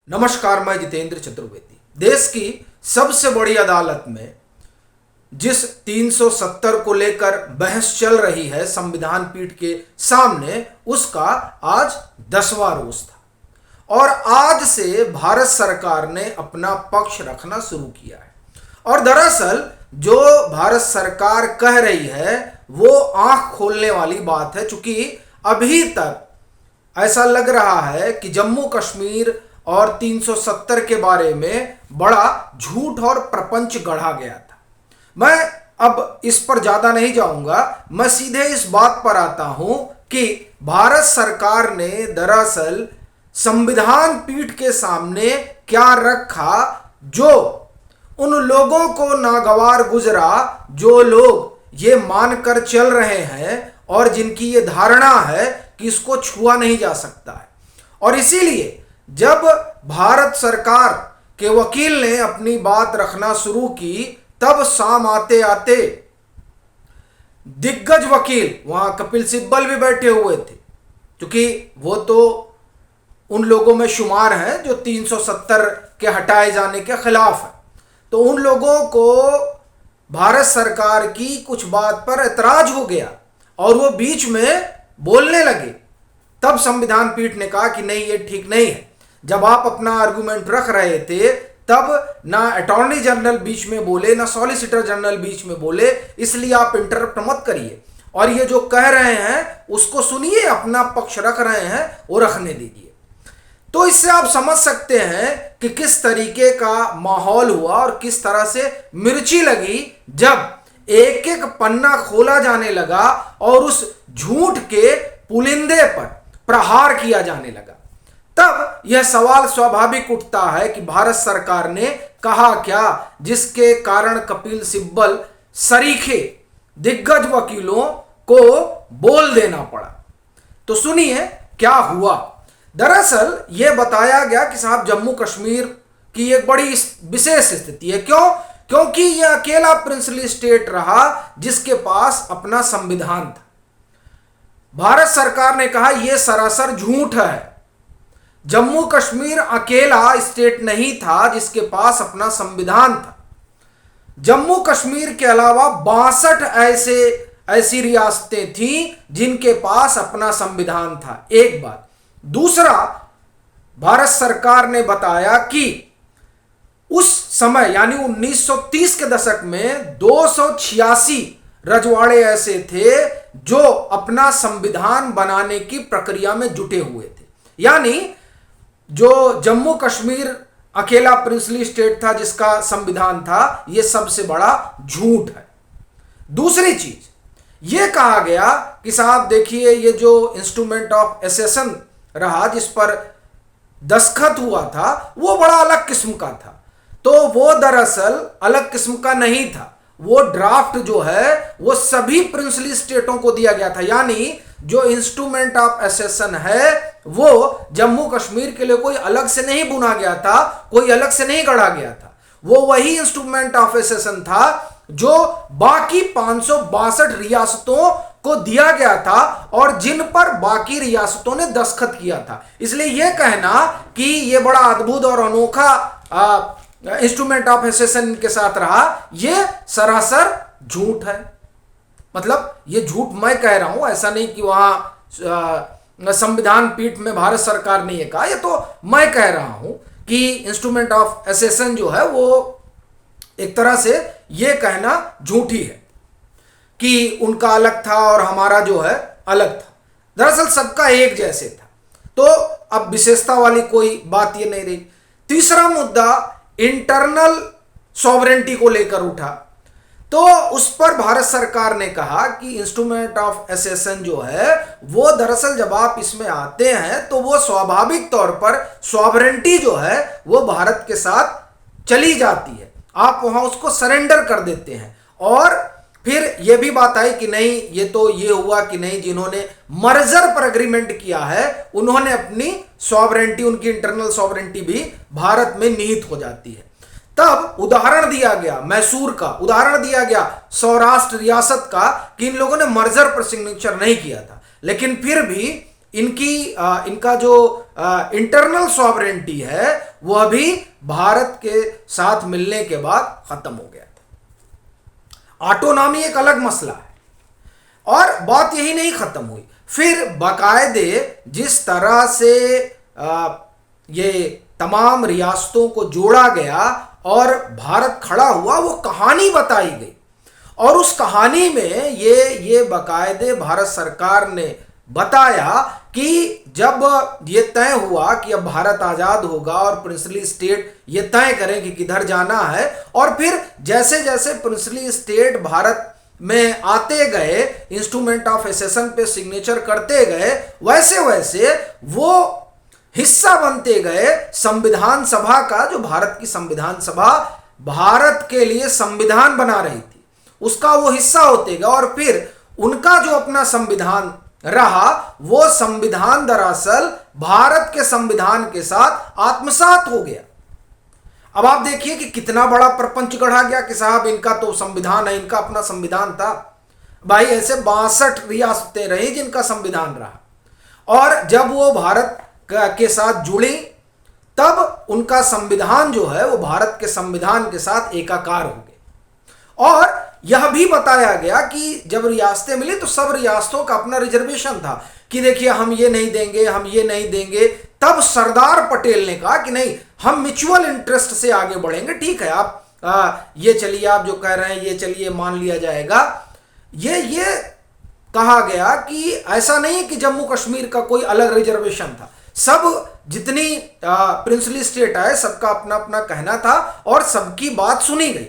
नमस्कार, मैं जितेंद्र चतुर्वेदी। देश की सबसे बड़ी अदालत में जिस 370 को लेकर बहस चल रही है संविधान पीठ के सामने, उसका आज 10वां रोज था और आज से भारत सरकार ने अपना पक्ष रखना शुरू किया है। और दरअसल जो भारत सरकार कह रही है वो आंख खोलने वाली बात है, चूंकि अभी तक ऐसा लग रहा है कि जम्मू कश्मीर और 370 के बारे में बड़ा झूठ और प्रपंच गढ़ा गया था। मैं अब इस पर ज्यादा नहीं जाऊंगा, मैं सीधे इस बात पर आता हूं कि भारत सरकार ने दरअसल संविधान पीठ के सामने क्या रखा जो उन लोगों को नागवार गुजरा, जो लोग ये मानकर चल रहे हैं और जिनकी ये धारणा है कि इसको छुआ नहीं जा सकता है। और इसीलिए जब भारत सरकार के वकील ने अपनी बात रखना शुरू की, तब शाम आते आते दिग्गज वकील, वहां कपिल सिब्बल भी बैठे हुए थे, क्योंकि वो तो उन लोगों में शुमार हैं जो 370 के हटाए जाने के खिलाफ है। तो उन लोगों को भारत सरकार की कुछ बात पर एतराज हो गया और वो बीच में बोलने लगे। तब संविधान पीठ ने कहा कि नहीं, ये ठीक नहीं है। जब आप अपना आर्गुमेंट रख रहे थे तब ना अटॉर्नी जनरल बीच में बोले, ना सॉलिसिटर जनरल बीच में बोले, इसलिए आप इंटरप्ट मत करिए और ये जो कह रहे हैं उसको सुनिए, अपना पक्ष रख रहे हैं वो रखने दीजिए। तो इससे आप समझ सकते हैं कि किस तरीके का माहौल हुआ और किस तरह से मिर्ची लगी जब एक एक पन्ना खोला जाने लगा और उस झूठ के पुलिंदे पर प्रहार किया जाने लगा। तब यह सवाल स्वाभाविक उठता है कि भारत सरकार ने कहा क्या, जिसके कारण कपिल सिब्बल सरीखे दिग्गज वकीलों को बोल देना पड़ा। तो सुनिए क्या हुआ। दरअसल यह बताया गया कि साहब जम्मू कश्मीर की एक बड़ी विशेष स्थिति है। क्यों? क्योंकि यह अकेला प्रिंसली स्टेट रहा जिसके पास अपना संविधान था। भारत सरकार ने कहा यह सरासर झूठ है। जम्मू कश्मीर अकेला स्टेट नहीं था जिसके पास अपना संविधान था। जम्मू कश्मीर के अलावा 62 ऐसी रियासतें थीं जिनके पास अपना संविधान था। एक बात। दूसरा, भारत सरकार ने बताया कि उस समय यानी 1930 के दशक में 286 रजवाड़े ऐसे थे जो अपना संविधान बनाने की प्रक्रिया में जुटे हुए थे। यानी जो जम्मू कश्मीर अकेला प्रिंसली स्टेट था जिसका संविधान था, यह सबसे बड़ा झूठ है। दूसरी चीज यह कहा गया कि साहब देखिए, ये जो इंस्ट्रूमेंट ऑफ एसेशन रहा जिस पर दस्तखत हुआ था वो बड़ा अलग किस्म का था। तो वो दरअसल अलग किस्म का नहीं था, वो ड्राफ्ट जो है वो सभी प्रिंसली स्टेटों को दिया गया था। यानी जो इंस्ट्रूमेंट ऑफ एसेशन है वो जम्मू कश्मीर के लिए कोई अलग से नहीं बुना गया था, कोई अलग से नहीं गढ़ा गया था। वो वही इंस्ट्रूमेंट ऑफ एसेशन था जो बाकी 562 रियासतों को दिया गया था और जिन पर बाकी रियासतों ने दस्तखत किया था। इसलिए यह कहना कि यह बड़ा अद्भुत और अनोखा इंस्ट्रूमेंट ऑफ एसेशन के साथ रहा, यह सरासर झूठ है। मतलब ये झूठ मैं कह रहा हूं, ऐसा नहीं कि वहां संविधान पीठ में भारत सरकार ने यह कहा, यह तो मैं कह रहा हूं कि इंस्ट्रूमेंट ऑफ एसेशन जो है वो एक तरह से यह कहना झूठी है कि उनका अलग था और हमारा जो है अलग था। दरअसल सबका एक जैसे था। तो अब विशेषता वाली कोई बात ये नहीं रही। तीसरा मुद्दा इंटरनल सॉवरेंटी को लेकर उठा, तो उस पर भारत सरकार ने कहा कि इंस्ट्रूमेंट ऑफ एसेशन जो है वो दरअसल जब आप इसमें आते हैं तो वो स्वाभाविक तौर पर सॉवरेंटी जो है वो भारत के साथ चली जाती है, आप वहां उसको सरेंडर कर देते हैं। और फिर यह भी बात आई कि नहीं, ये तो ये हुआ कि नहीं, जिन्होंने मर्जर पर एग्रीमेंट किया है उन्होंने अपनी सॉवरेंटी, उनकी इंटरनल सॉवरेंटी भी भारत में निहित हो जाती है। तब उदाहरण दिया गया मैसूर का, उदाहरण दिया गया सौराष्ट्र रियासत का कि इन लोगों ने मर्जर पर सिग्नेचर नहीं किया था, लेकिन फिर भी इनका जो इंटरनल सॉवरेंटी है वह भी भारत के साथ मिलने के बाद खत्म हो गया था। ऑटोनॉमी एक अलग मसला है। और बात यही नहीं खत्म हुई, फिर बाकायदे जिस तरह से ये तमाम रियासतों को जोड़ा गया और भारत खड़ा हुआ, वो कहानी बताई गई। और उस कहानी में ये बाकायदे भारत सरकार ने बताया कि जब ये तय हुआ कि अब भारत आज़ाद होगा और प्रिंसली स्टेट ये तय करें कि किधर जाना है, और फिर जैसे जैसे प्रिंसली स्टेट भारत में आते गए, इंस्ट्रूमेंट ऑफ एसेशन पे सिग्नेचर करते गए, वैसे वैसे वो हिस्सा बनते गए संविधान सभा का। जो भारत की संविधान सभा भारत के लिए संविधान बना रही थी, उसका वो हिस्सा होते गए। और फिर उनका जो अपना संविधान रहा, वो संविधान दरअसल भारत के संविधान के साथ आत्मसात हो गया। अब आप देखिए कि कितना बड़ा प्रपंच गढ़ा गया कि साहब इनका तो संविधान है, इनका अपना संविधान था। भाई ऐसे 62 रियासतें रही जिनका संविधान रहा, और जब वो भारत के साथ जुड़ी तब उनका संविधान जो है वो भारत के संविधान के साथ एकाकार हो गए। और यह भी बताया गया कि जब रियासतें मिली तो सब रियासतों का अपना रिजर्वेशन था कि देखिए हम ये नहीं देंगे, हम ये नहीं देंगे। तब सरदार पटेल ने कहा कि नहीं, हम म्यूचुअल इंटरेस्ट से आगे बढ़ेंगे। ठीक है, आप ये चलिए, आप जो कह रहे हैं ये चलिए मान लिया जाएगा। ये कहा गया कि ऐसा नहीं कि जम्मू कश्मीर का कोई अलग रिजर्वेशन था, सब जितनी प्रिंसली स्टेट आए सबका अपना अपना कहना था और सबकी बात सुनी गई।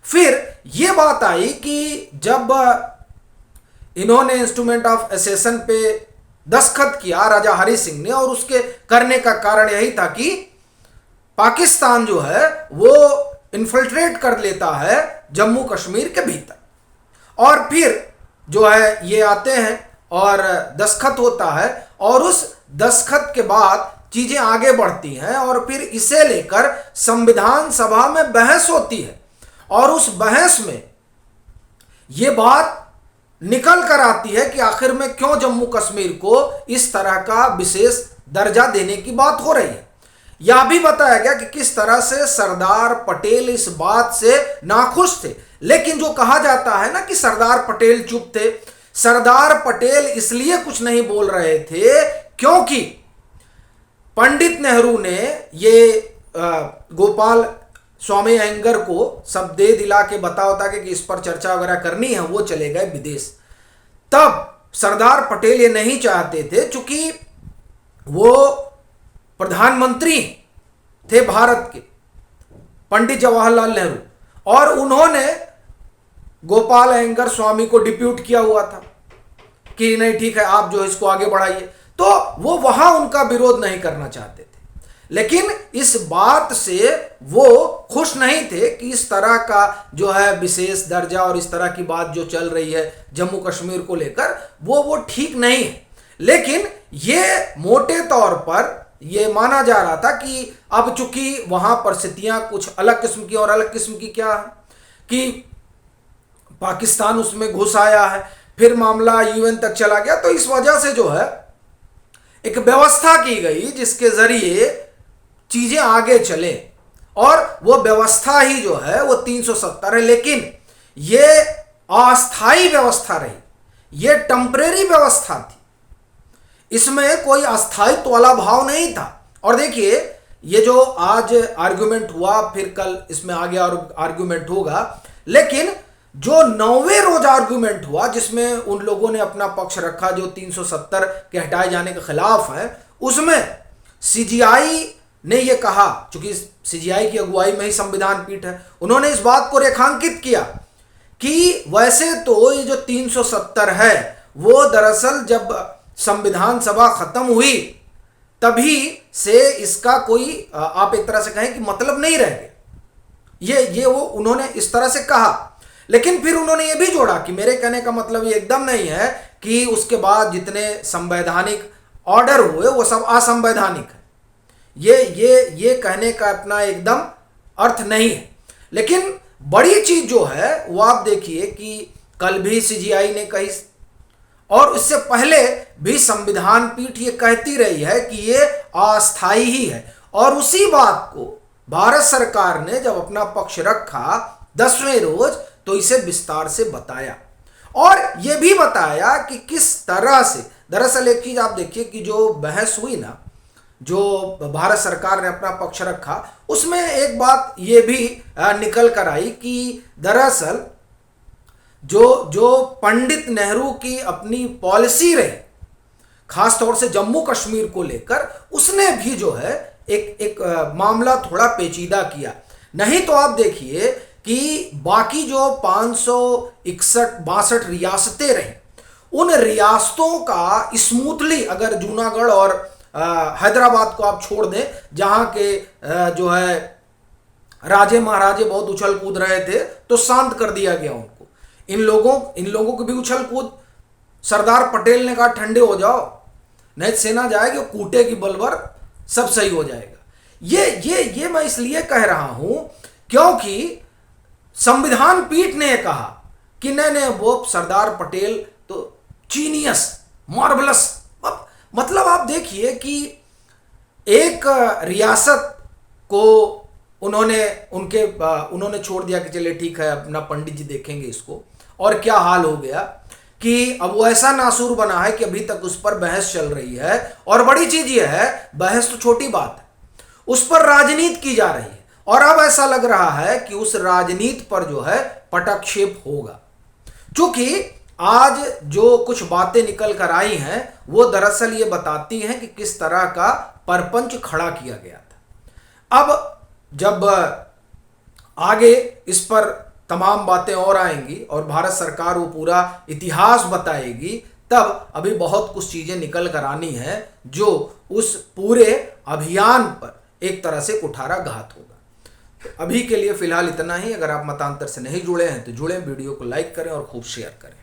फिर यह बात आई कि जब इन्होंने इंस्ट्रूमेंट ऑफ एसेशन पे दस्तखत किया राजा हरि सिंह ने, और उसके करने का कारण यही था कि पाकिस्तान जो है वो इन्फिल्ट्रेट कर लेता है जम्मू कश्मीर के भीतर। और फिर जो है ये आते हैं और दस्तखत होता है, और उस दस्तखत के बाद चीजें आगे बढ़ती हैं, और फिर इसे लेकर संविधान सभा में बहस होती है। और उस बहस में ये बात निकल कर आती है कि आखिर में क्यों जम्मू कश्मीर को इस तरह का विशेष दर्जा देने की बात हो रही है। यह भी बताया गया कि किस तरह से सरदार पटेल इस बात से नाखुश थे। लेकिन जो कहा जाता है ना कि सरदार पटेल चुप थे, सरदार पटेल इसलिए कुछ नहीं बोल रहे थे क्योंकि पंडित नेहरू ने ये गोपाल स्वामी अयंगर को सब दे दिला के बता के कि इस पर चर्चा वगैरह करनी है, वो चले गए विदेश। तब सरदार पटेल ये नहीं चाहते थे, चूंकि वो प्रधानमंत्री थे भारत के, पंडित जवाहरलाल नेहरू, और उन्होंने गोपाल अयंगर स्वामी को डिप्यूट किया हुआ था कि नहीं ठीक है आप जो इसको आगे बढ़ाइए, तो वो वहां उनका विरोध नहीं करना चाहते थे। लेकिन इस बात से वो खुश नहीं थे कि इस तरह का जो है विशेष दर्जा और इस तरह की बात जो चल रही है जम्मू कश्मीर को लेकर, वो ठीक नहीं है। लेकिन ये मोटे तौर पर ये माना जा रहा था कि अब चूंकि वहां परिस्थितियां कुछ अलग किस्म की, और अलग किस्म की क्या है कि पाकिस्तान उसमें घुस आया है, फिर मामला यूएन तक चला गया, तो इस वजह से जो है एक व्यवस्था की गई जिसके जरिए चीजें आगे चले, और वो व्यवस्था ही जो है वो 370 है। लेकिन ये अस्थाई व्यवस्था रही, ये टेम्परेरी व्यवस्था थी, इसमें कोई अस्थायित्व वाला भाव नहीं था। और देखिए ये जो आज आर्गुमेंट हुआ, फिर कल इसमें आगे और आर्गुमेंट होगा, लेकिन जो 9वें रोज आर्गुमेंट हुआ जिसमें उन लोगों ने अपना पक्ष रखा जो 370 के हटाए जाने के खिलाफ है, उसमें सीजीआई ने यह कहा, चूंकि सीजीआई की अगुवाई में ही संविधान पीठ है, उन्होंने इस बात को रेखांकित किया कि वैसे तो ये जो 370 है वो दरअसल जब संविधान सभा खत्म हुई तभी से इसका कोई आप एक तरह से कहें कि मतलब नहीं रह गया। ये वो उन्होंने इस तरह से कहा। लेकिन फिर उन्होंने ये भी जोड़ा कि मेरे कहने का मतलब ये एकदम नहीं है कि उसके बाद जितने संवैधानिक ऑर्डर हुए वो सब असंवैधानिक है। ये कहने का अपना एकदम अर्थ नहीं है। लेकिन बड़ी चीज जो है वो आप देखिए कि कल भी सीजीआई ने कही, और इससे पहले भी संविधान पीठ ये कहती रही है कि ये अस्थाई ही है। और उसी बात को भारत सरकार ने जब अपना पक्ष रखा 10वें रोज तो इसे विस्तार से बताया और यह भी बताया कि किस तरह से, दरअसल एक चीज आप देखिए कि जो बहस हुई ना, जो भारत सरकार ने अपना पक्ष रखा, उसमें एक बात ये भी निकल कर आई कि दरअसल जो पंडित नेहरू की अपनी पॉलिसी रही, खासतौर से जम्मू कश्मीर को लेकर, उसने भी जो है एक मामला थोड़ा पेचीदा किया। नहीं तो आप देखिए कि बाकी जो 561-62 रियासतें रहीं, उन रियासतों का स्मूथली, अगर जूनागढ़ और हैदराबाद को आप छोड़ दें, जहां के जो है राजे महाराजे बहुत उछल कूद रहे थे, तो शांत कर दिया गया उनको। इन लोगों की भी उछल कूद, सरदार पटेल ने कहा ठंडे हो जाओ, नहीं सेना जाएगी, कूटेगी बलवर, सब सही हो जाएगा। ये मैं इसलिए कह रहा हूं क्योंकि संविधान पीठ ने कहा कि नहीं वो सरदार पटेल तो जीनियस, मार्वलस। मतलब आप देखिए कि एक रियासत को उन्होंने छोड़ दिया कि चलिए ठीक है, अपना पंडित जी देखेंगे इसको, और क्या हाल हो गया कि अब वो ऐसा नासूर बना है कि अभी तक उस पर बहस चल रही है। और बड़ी चीज ये है, बहस तो छोटी बात है, उस पर राजनीति की जा रही है और अब ऐसा लग रहा है कि उस राजनीति पर जो है पटक्षेप होगा। क्योंकि आज जो कुछ बातें निकल कर आई हैं वो दरअसल ये बताती हैं कि किस तरह का परपंच खड़ा किया गया था। अब जब आगे इस पर तमाम बातें और आएंगी और भारत सरकार वो पूरा इतिहास बताएगी, तब अभी बहुत कुछ चीजें निकल कर आनी है जो उस पूरे अभियान पर एक तरह से कुठाराघात होगा। तो अभी के लिए फिलहाल इतना ही। अगर आप मतांतर से नहीं जुड़े हैं तो जुड़ें, वीडियो को लाइक करें और खूब शेयर करें।